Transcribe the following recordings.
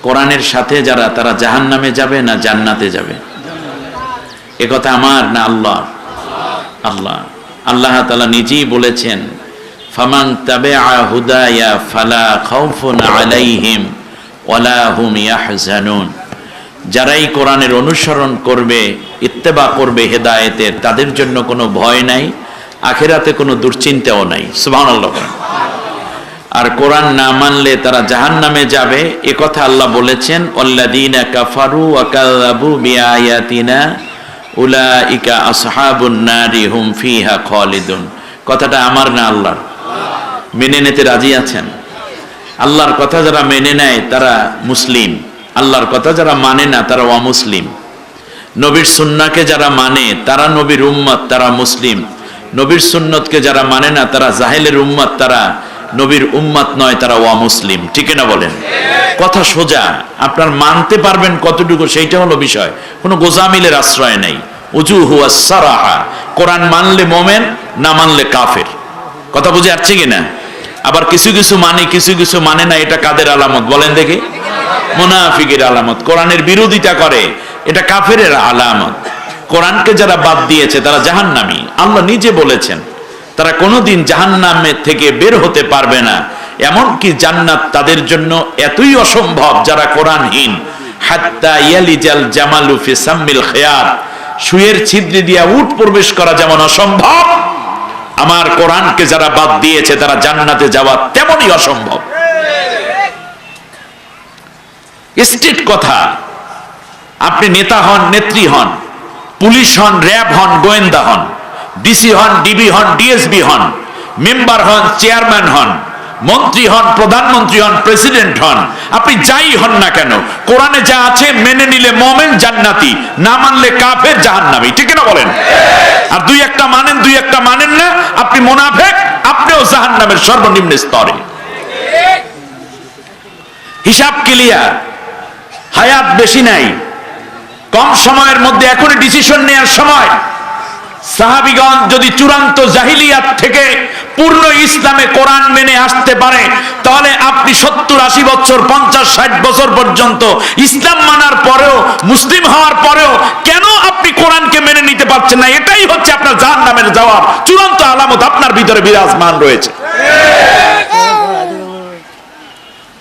কোরআনের সাথে যারা, তারা জাহান্নামে যাবে না জান্নাতে যাবে? এ কথা আমার না আল্লাহর? আল্লাহ। আল্লাহ তাআলা নিজেই বলেছেন, ফামান তাবিআ হুদায়া ফালা খাউফুন আলাইহিম ওয়ালা হুম ইয়াহজানুন। যারাই কোরআনের অনুসরণ করবে, ইত্তেবা করবে হেদায়েতের, তাদের জন্য কোনো ভয় নাই, আখিরাতে কোনো দুশ্চিন্তাও নাই। সুবহানাল্লাহ। আর কোরআন না মানলে তারা জাহান্নামে যাবে, এ কথা আল্লাহ বলেছেন, আল্লাযীনা কাফারু ওয়া কাযাবু বিআয়াতিনা উলাইকা আসহাবুন নারি হুম ফিহা খালিদুন। কথাটা আমার না আল্লাহর? মেনে নিতে রাজি আছেন? আল্লাহর কথা যারা মেনে নেয় তারা মুসলিম, আল্লাহর কথা যারা মানে না তারা অমুসলিম। নবীর সুন্নাহকে যারা মানে তারা নবীর উম্মত, তারা মুসলিম। নবীর সুন্নতকে যারা মানে না তারা জাহেলের উম্মত, তারা নবীর উম্মত নয়, তারা অমুসলিম। ঠিক না বলেন? কথা সোজা, আপনার মানতে পারবেন কতটুকু সেইটা হলো বিষয়, কোনো গোজামিলের আশ্রয় নেই। উজুহু আস-সারাহা, কোরআন মানলে মোমেন, না মানলে কাফের। কথা বুঝে আসছে কিনা? আবার কিছু কিছু মানে, কিছু কিছু মানে না, এটা কাদের আলামত বলেন দেখি? মুনাফিকের আলামত। কোরআনের বিরোধিতা করে, এটা কাফেরের আলামত। কোরআনকে যারা বাদ দিয়েছে তারা জাহান্নামী। আল্লাহ নিজে বলেছেন তারা কোনোদিন জাহান্নামে থেকে বের হতে পারবে না। এমনকি জান্নাত তাদের জন্য এতই অসম্ভব যারা কোরআনহীন। হাত্তা ইয়ালিজাল জামালু ফি সাম্মিল খিয়াত, সুয়ের ছিদ্রে দিয়া উট প্রবেশ করা যেমন অসম্ভব, আমার কোরআনকে যারা বাদ দিয়েছে তারা জান্নাতে যাওয়া তেমনই অসম্ভব। স্ট্রিট কথা। আপনি নেতা হন, নেত্রী হন, পুলিশ হন, র্যাব হন, গোয়েন্দা হন, ডিসি হন, ডিবি হন, ডিএসবি হন, মেম্বার হন, চেয়ারম্যান হন, মন্ত্রী হন, প্রধানমন্ত্রী হন, প্রেসিডেন্ট হন, আপনি যাই হন না কেন, কোরআনে যা আছে মেনে নিলে মুমিন জান্নাতি, না মানলে কাফের জাহান্নামী। ঠিক না বলেন? আর দুই একটা মানেন, দুই একটা মানেন না, আপনি মুনাফিক, আপনিও জাহান্নামের সর্বনিম্ন স্তরে। হিসাব ক্লিয়ার। হায়াত বেশি নাই, কম সময়ের মধ্যে এখনই ডিসিশন নেওয়ার সময়। সাহাবীগণ যদি চূড়ান্ত জাহিলিয়াত থেকে পূর্ণ ইসলামে কোরআন মেনে আসতে পারে, তাহলে আপনি 70-80 বছর, 50-60 বছর পর্যন্ত ইসলাম মানার পরেও, মুসলিম হওয়ার পরেও কেন আপনি কোরআনকে মেনে নিতে পারছেন না? এটাই হচ্ছে আপনার জাহান্নামের যাওয়ার চূড়ান্ত আলামত আপনার ভিতরে বিরাজমান রয়েছে।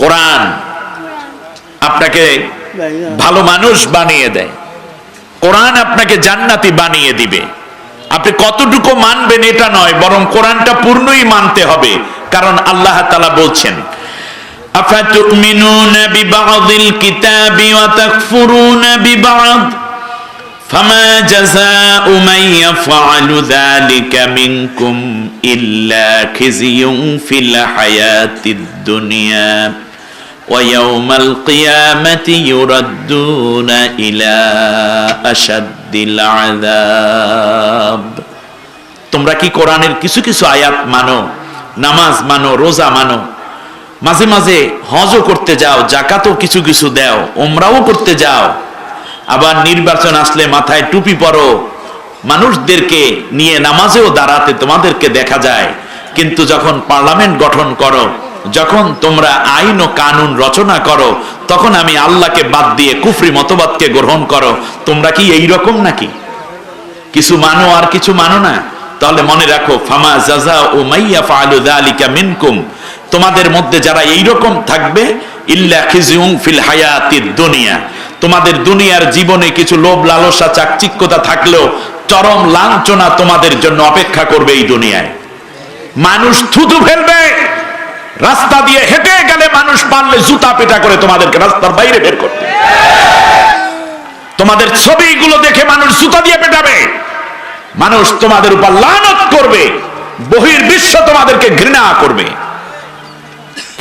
কোরআন আপনাকে ভালো মানুষ বানিয়ে দেয়, কোরআন আপনাকে জান্নাতি বানিয়ে দিবে। আপনি কতটুকু মানবেন এটা নয়, বরং কোরআনটা পূর্ণই মানতে হবে। কারণ আল্লাহ তাআলা বলছেন, আফাতুমিনুনা বিবাযিল কিতাবি ওয়া তাকফুরুনা বিবাযিল ফামা জাযাউ মান ইয়াফআলু যালিকা মিনকুম ইল্লা খিজিয়ুন ফিল হায়াতিদ দুনিয়া ওয়া ইয়াউমাল কিয়ামাতি ইউরাদ্দুনা ইলা আশাদ্দিল আযাব। তোমরা কি কোরআনের কিছু কিছু আয়াত মানো, নামাজ মানো, রোজা মানো, মাঝে মাঝে হজও করতে যাও, যাকাতও কিছু কিছু দাও, উমরাও করতে যাও, আবার নির্বাচন আসলে মাথায় টুপি পরো, মানুষদেরকে নিয়ে নামাজেও দাঁড়াতে তোমাদেরকে দেখা যায়, কিন্তু যখন পার্লামেন্ট গঠন করো, যখন তোমরা আইন ও কানুন রচনা করো, তখন আমি আল্লাহকে বাদ দিয়ে কুফরি মতবাদকে গ্রহণ করো। তোমরা কি এই রকম নাকি? কিছু মানো আর কিছু মানো না? তাহলে মনে রাখো, ফামা জাযাউ মান ইয়াফআলু যালিকা মিনকুম, তোমাদের মধ্যে যারা এই রকম থাকবে, ইল্লা খিজিয়ুন ফিল হায়াতিদ দুনিয়া, তোমাদের দুনিয়ার জীবনে কিছু লোভ লালসা চাকচিক্যতা থাকলেও চরম লাঞ্ছনা তোমাদের জন্য অপেক্ষা করবে এই দুনিয়ায়। মানুষ থুতু ফেলবে, রাস্তা দিয়ে হেঁটে গেলে মানুষ পারলে জুতা পেটা করে তোমাদেরকে রাস্তার বাইরে বের করবে। তোমাদের ছবিগুলো দেখে মানুষ জুতা দিয়ে পেটাবে, মানুষ তোমাদের উপর লানত করবে, বহির্বিশ্ব তোমাদেরকে ঘৃণা করবে।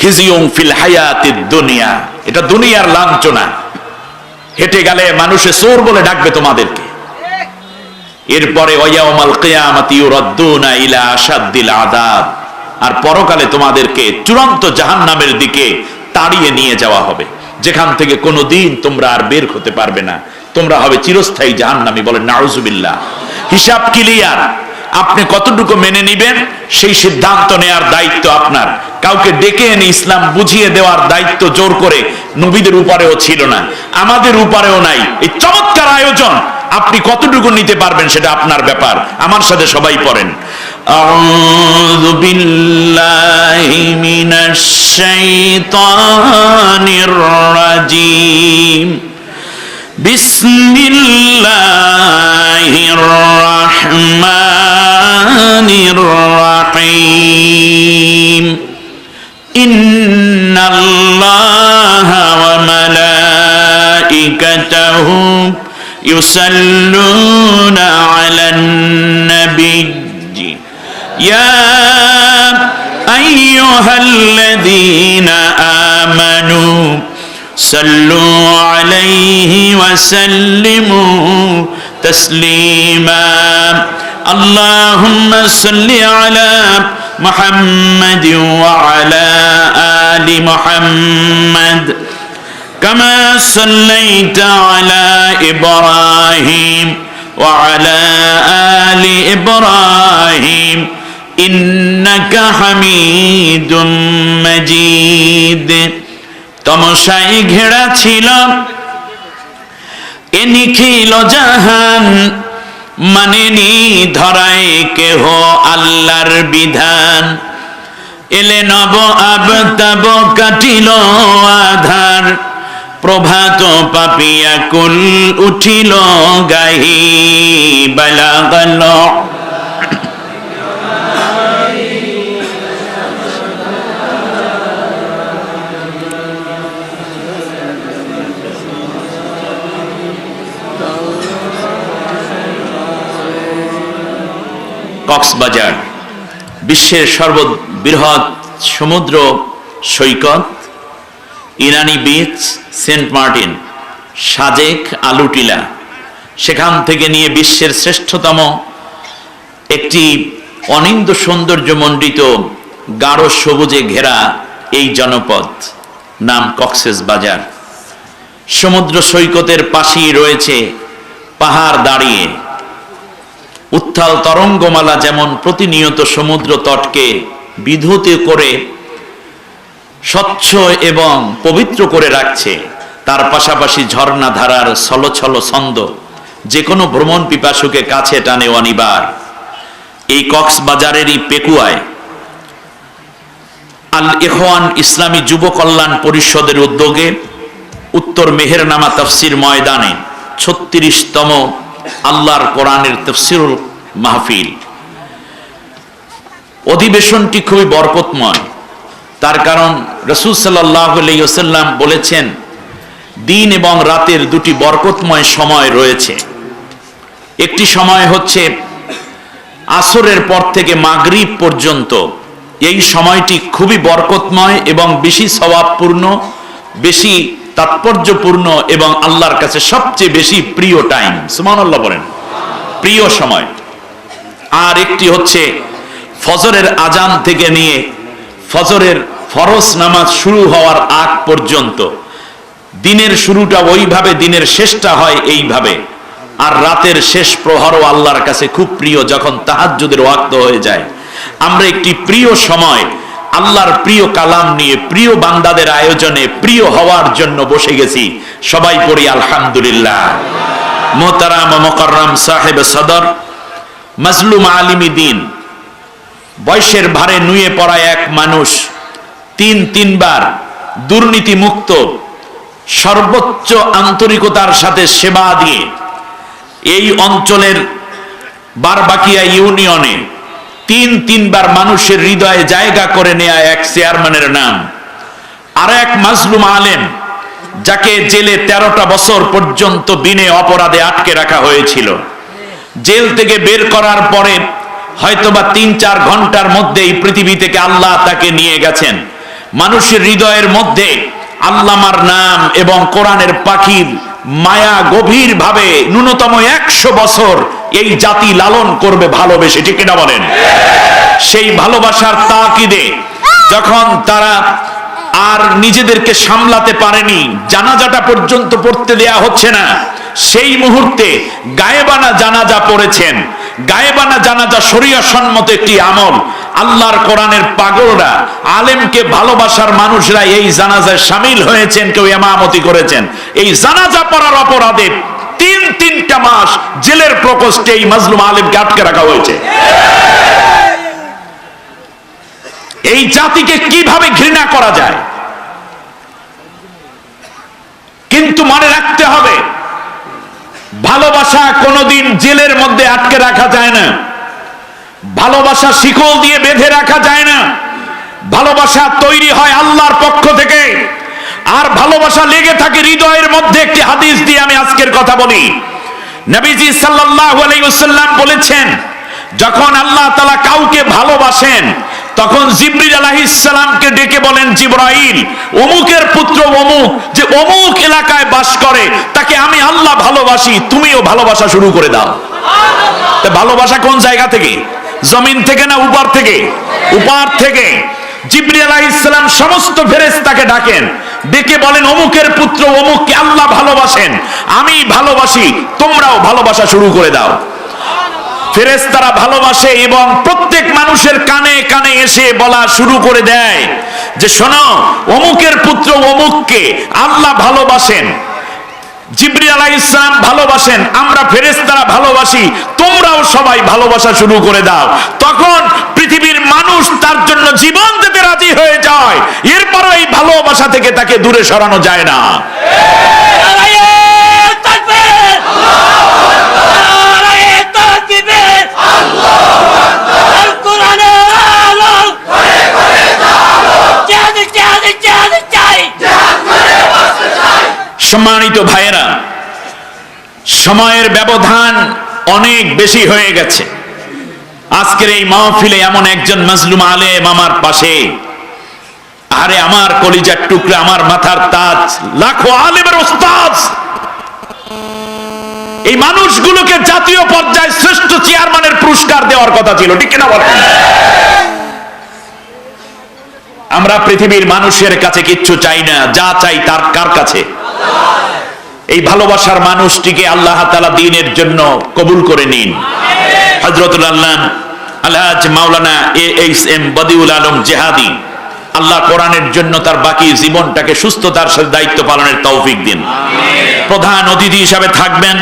খিজিয়ুন ফিল হায়াতিদ দুনিয়া, এটা দুনিয়ার লাঞ্ছনা। হেঁটে গেলে মানুষে চোর বলে ডাকবে তোমাদেরকে। এরপরে ওয়ায়াউমাল কিয়ামাতি ইউরাদ্দুনা ইলা আশাদ্দিল আযাব, আর পরকালে তোমাদেরকে চূড়ান্ত জাহান্নামের দিকে তাড়িয়ে নিয়ে যাওয়া হবে, যেখান থেকে কোনোদিন তোমরা আর বের হতে পারবে না, তোমরা হবে চিরস্থায়ী জাহান্নামী। বলেন নাউজুবিল্লাহ। হিসাব ক্লিয়ার। আপনি কতটুকু মেনে নিবেন সেই সিদ্ধান্ত নেয়ার দায়িত্ব আপনার। কাউকে ডেকে এনে ইসলাম বুঝিয়ে দেওয়ার দায়িত্ব জোর করে নবীদের উপরেও ছিল না, আমাদের উপরেও নাই। এই চমৎকার আয়োজন আপনি কতটুকু নিতে পারবেন সেটা আপনার ব্যাপার। আমার সাথে সবাই পড়েন, আউযু বিল্লাহি মিনাশ শাইতানির রাজিম, বিসমিল্লাহির রাহমানির রাহিম, ইন্নাল্লাহা ওয়া মালাইকাতাহু ইউসাল্লুনা আলান নাবিয়্যি ইয়া আইয়ুহাল্লাযীনা আমানু সাল্লু আলাইহি ওয়া সাল্লিমু তাসলিমা, আল্লাহুম্মা সাল্লি আলা মুহাম্মাদ ওয়া আলা আলি মুহাম্মাদ কামা সাল্লাইতা আলা ইব্রাহিম ওয়া আলা আলি ইব্রাহিম ইন্নাকা হামিদুম মাজিদ। তমসায় ঘেরা ছিল এ নিখিল জাহান, মানেনি ধরায় কেহ আল্লাহর বিধান। এলে নব আবতাব কাটিল আধার, প্রভাত পাপিয়া কুল উঠিল গাহি বালাগাল। কক্সবাজার বিশ্বের সর্ববৃহৎ সমুদ্র সৈকত, ইরানি beach, saint Martin, Sajek, Alutila, সেখান থেকে নিয়ে বিশ্বের শ্রেষ্ঠতম একটি অনিন্দ্য সৌন্দর্যমণ্ডিত গাঢ় সবুজে ঘেরা এই জনপদ, নাম কক্সবাজার। সমুদ্র সৈকতের পাশেই রয়েছে পাহাড় দাঁড়িয়ে, উত্তাল তরঙ্গমালা যেমন প্রতিনিয়ত সমুদ্র তটকে বিধৌত করে স্বচ্ছ এবং পবিত্র করে রাখছে, তার পাশাপাশি ঝর্ণা ধারার ছলছল ছন্দ যে কোনো ভ্রমণ পিপাসুকে কাছে টানে অনিবার। এই কক্সবাজারেরই পেকুয়ায় আল ইখওয়ান ইসলামী যুব কল্যাণ পরিষদের উদ্যোগে উত্তর মেহেরনামা তাফসির ময়দানে ৩৬তম আল্লাহর কোরআনের তাফসিরুল মাহফিল। অধিবেশনটি খুবই বরকতময়, তার কারণ রাসূল সাল্লাল্লাহু আলাইহি ওয়াসাল্লাম বলেছেন দিন এবং রাতের দুটি বরকতময় সময় রয়েছে। একটি সময় হচ্ছে আসরের পর থেকে মাগরিব পর্যন্ত, এই সময়টি খুবই বরকতময় এবং বেশি সওয়াবপূর্ণ, বেশি তাৎপর্যপূর্ণ এবং আল্লাহর কাছে সবচেয়ে বেশি প্রিয় টাইম। সুবহানাল্লাহ বলেন, প্রিয় সময়। আর একটি হচ্ছে ফজরের আজান থেকে নিয়ে ফজরের ফরজ নামাজ শুরু হওয়ার আগ পর্যন্ত। দিনের শুরুটা ওইভাবে, দিনের শেষটা হয় এইভাবে। আর রাতের শেষ প্রহরও আল্লাহর কাছে খুব প্রিয়, যখন তাহাজ্জুদের ওয়াক্ত হয়ে যায়। আমরা একটি প্রিয় সময় আল্লাহর প্রিয় কালাম নিয়ে প্রিয় বান্দাদের আয়োজনে প্রিয় হওয়ার জন্য বসে গেছি। সবাই পড়ি আলহামদুলিল্লাহ। মোহতারাম মুকাররম সাহেব সদর, মাজলুম আলিমি দিন, বয়সের ভারে নুয়ে পড়া এক মানুষ, তিনবার দুর্নীতি মুক্ত সর্বোচ্চ আন্তরিকতার সাথে সেবা দিয়ে এই অঞ্চলের বারবাকিয়া ইউনিয়নে তিনবার মানুষের হৃদয়ে জায়গা করে নেয়া এক চেয়ারম্যানের নাম। আর এক মাজলুম আলেম, যাকে জেলে 13টা বছর পর্যন্ত বিনে অপরাধে আটকে রাখা হয়েছিল। জেল থেকে বের করার পরে হয়তোবা 3-4 ঘন্টার মধ্যেই পৃথিবী থেকে আল্লাহ তাকে নিয়ে গেছেন। মানুষের হৃদয়ের মধ্যে আল্লামার নাম এবং কোরআনের পাখির মায়া গভীর ভাবে ন্যূনতম 100 বছর এই জাতি লালন করবে ভালোবেসে, ঠিক কিনা বলেন? সেই ভালোবাসার তাকিদে যখন তারা আর নিজেদেরকে সামলাতে পারেনি, জানাজাটা পর্যন্ত পড়তে দেয়া হচ্ছে না, সেই মুহূর্তে গায়েবানা জানাজা পড়েছেন। গায়েবানা জানাজা শরিয়া সম্মত একটি আমল। আল্লাহর কোরআনের পাগলরা, আলেমকে ভালোবাসার মানুষরা এই জানাজায় শামিল হয়েছেন, কেউ ইমামতি করেছেন। এই জানাজা পড়ার অপরাধে 3 মাস জেলের প্রকোষ্ঠে এই মাজলুম আলেমকে আটকে রাখা হয়েছে। এই জাতিকে কিভাবে ঘৃণা করা যায়? কিন্তু মনে রাখতে হবে, ভালোবাসা কোনোদিন জেলের মধ্যে আটকে রাখা যায় না, ভালোবাসা শিকল দিয়ে বেঁধে রাখা যায় না। ভালোবাসা তৈরি হয় আল্লাহর পক্ষ থেকে, আর ভালোবাসা লেগে থাকে হৃদয়ের মধ্যে। একটি হাদিস দিয়ে আমি আজকের কথা বলি। নবীজি সাল্লাল্লাহু আলাইহি ওয়াসাল্লাম বলেছেন, যখন আল্লাহ তাআলা কাউকে ভালোবাসেন তখন জিবরিল আলাইহিস সালামকে ডেকে বলেন, জিবরাইল, অমুকের পুত্র অমুক যে অমুক এলাকায় বাস করে, তাকে আমি আল্লাহ ভালোবাসি, তুমিও ভালোবাসা শুরু করে দাও। তা ভালোবাসা কোন জায়গা থেকে? জমিন থেকে না উপর থেকে? উপর থেকে। জিবরিল আলাইহিস সালাম সমস্ত ফেরেশতাকে ডাকেন, ডেকে বলেন, অমুকের পুত্র অমুককে আল্লাহ ভালোবাসেন, আমি ভালোবাসি, তোমরাও ভালোবাসা শুরু করে দাও। ফেরেশতারা ভালোবাসে এবং প্রত্যেক মানুষের কানে কানে এসে বলা শুরু করে দেয় যে, শোনো, অমুকের পুত্র অমুককে আল্লাহ ভালোবাসেন, জিবরিল আলাইহিস সালাম ভালোবাসেন, আমরা ফেরেশতারা ভালোবাসি, তোমরাও সবাই ভালোবাসা শুরু করে দাও। তখন পৃথিবীর মানুষ তার জন্য জীবন দিতে রাজি হয়ে যায়। এরপরও এই ভালোবাসা থেকে তাকে দূরে সরানো যায় না। সম্মানিত ভাইয়েরা, সময়ের ব্যবধান অনেক বেশি হয়ে গেছে। আজকের এই মাহফিলে এমন একজন মাজলুম আলেম আমার পাশে, আরে আমার কলিজার টুকরা, আমার মাথার তাজ, লাখো আলেমের ওস্তাদ, এই মানুষগুলোকে জাতীয় পর্যায়ে শ্রেষ্ঠ চেয়ারম্যানের পুরস্কার দেওয়ার কথা ছিল, ঠিক কিনা বলেন? আমরা পৃথিবীর মানুষের কাছে কিচ্ছু চাই না, যা চাই তার কার কাছে? এই ভালোবাসার মানুষটিকে আল্লাহ তাআলা দ্বীনের জন্য কবুল করে নিন। হযরতুল আল্লামা আলহাজ মাওলানা AHM বদিউল আলম জেহাদি, আল্লাহ কোরআনের জন্য তার বাকি জীবনটাকে সুস্থতার সাথে দায়িত্ব পালনের তৌফিক দিন। প্রধান অতিথি হিসাবে থাকবেন,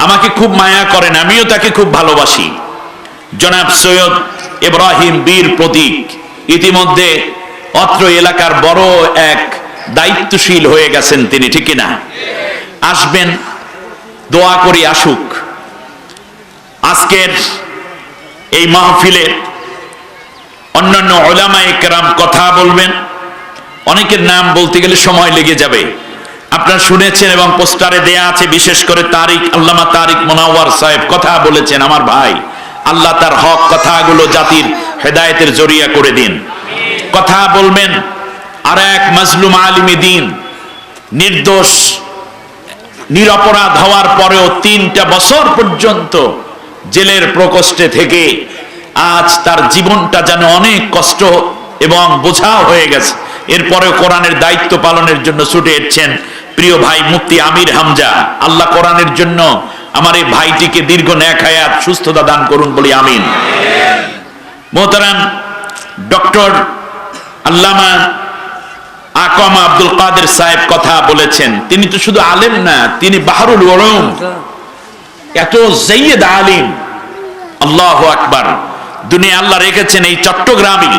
আমাকে খুব মায়া করেন, আমিও তাকে খুব ভালোবাসি, জনাব সৈয়দ ইব্রাহিম বীর প্রতীক। ইতিমধ্যে অত্র এলাকার বড় এক দায়িত্বশীল হয়ে গেছেন তিনি, ঠিক কিনা? আসবেন, দোয়া করি আসুক। আজকের এই মাহফিলে অন্যান্য উলামায়ে কেরাম কথা বলবেন, অনেকের নাম বলতে গেলে সময় লেগে যাবে। আপনারা শুনেছেন এবং পোস্টারে দেয়া আছে, বিশেষ করে আল্লামা তারিক মুনাওয়ার সাহেব কথা বলেছেন। আমার ভাই, আল্লাহ তার হক কথাগুলো জাতির হেদায়েতের জরিয়া করে দিন। কথা বলবেন আর এক মাজলুম আলিমে দ্বীন, নির্দোষ নিরপরাধ হওয়ার পরেও 3টা বছর পর্যন্ত জেলের প্রকোষ্ঠে থেকে আজ তার জীবনটা যেন অনেক কষ্ট এবং বোঝা হয়ে গেছে। এরপরেও কোরআনের দায়িত্ব পালনের জন্য ছুটে এসেছেন প্রিয় ভাই মুফতি আমির হামজা। আল্লাহ কোরআনের জন্য আমার এই ভাইটিকে দীর্ঘ নেক হায়াত, সুস্থতা দান করুন বলি আমিন। মোহতারাম ডক্টর আল্লামা আকামা আব্দুল কাদের সাহেব কথা বলেছেন। তিনি তো শুধু আলেম না, তিনি বাহরুল উলুম, এত যায়েদ আলিম, আল্লাহু আকবার। দুনিয়া আল্লাহ রেখেছেন এই চট্টগ্রামে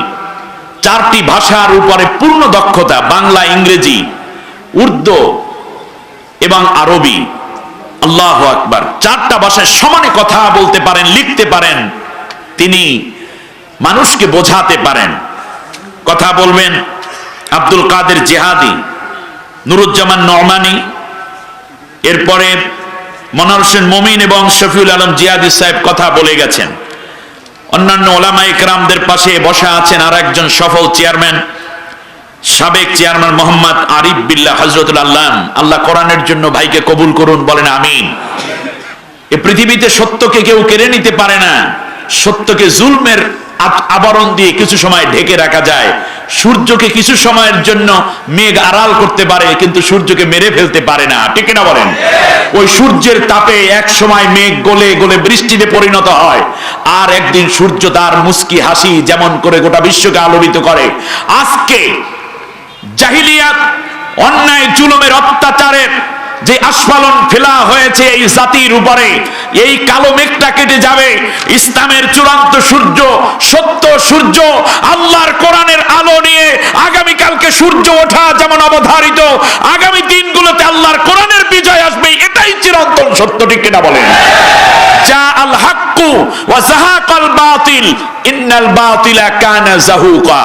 4টি ভাষার উপরে পূর্ণ দক্ষতা, বাংলা, ইংরেজি, উর্দু এবং আরবি। আল্লাহু আকবার। 4টা ভাষায় সমানে কথা বলতে পারেন, লিখতে পারেন, তিনি মানুষকে বোঝাতে পারেন। কথা বলবেন আব্দুল কাদের জিহাদি, নুরুজ্জামান নওমানি, এরপরে মনোয়ার হোসেন মমিন এবং শফিউল আলম জিহাদি সাহেব কথা বলে গেছেন। অন্যান্য ওলামায়ে কেরামদের পাশে বসা আছেন আর একজন সফল চেয়ারম্যান, সাবেক চেয়ারম্যান মোহাম্মদ আরিফ বিল্লাহ হযরতুল আল্লাহ। আল্লাহ কোরআনের জন্য ভাইকে কবুল করুন, বলেন আমিন। এই পৃথিবীতে সত্যকে কেউ কেড়ে নিতে পারে না, সত্যকে জুলমের আবরণ দিয়ে কিছু সময় ঢেকে রাখা যায়। সূর্যকে কিছু সময়ের জন্য মেঘ আড়াল করতে পারে, কিন্তু সূর্যকে মেরে ফেলতে পারে না, ঠিক না বলেন? ওই সূর্যের তাপে এক সময় মেঘ গলে গলে বৃষ্টিতে পরিণত হয়, আর একদিন সূর্য তার মুস্কি হাসি যেমন করে গোটা বিশ্বকে আলোকিত করে। আজকে জাহিলিয়াত, অন্যায় জুলুমের অত্যাচারের যে আস্ফালন ফেলা হয়েছে এই জাতির উপরে, এই কালো মেঘটা কেটে যাবে। ইসলামের চূড়ান্ত সূর্য, সত্য সূর্য, আল্লাহর কোরআনের আলো নিয়ে আগামীকালকে সূর্য ওঠা যেমন অবধারিত, আগামী দিনগুলোতে আল্লাহর কোরআনের বিজয় আসবে, এটাই চিরন্তন সত্য, ঠিক কিনা বলেন? যা আল হাক্কু ওয়া যাহাকাল বাতিল ইন্নাল বাতিলা কানা যাহুকা।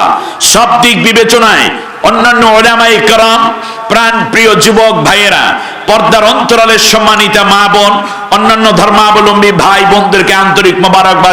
সব দিক বিবেচনায় অন্যান্য উলামায়ে কেরাম, প্রাণ প্রিয় যুবক ভাইয়েরা, পর্দার অন্তরালের সম্মানিতা মা বোন, অন্যান্য ধর্মাবলম্বী ভাই বোনদেরকে আন্তরিক মোবারকবাদ।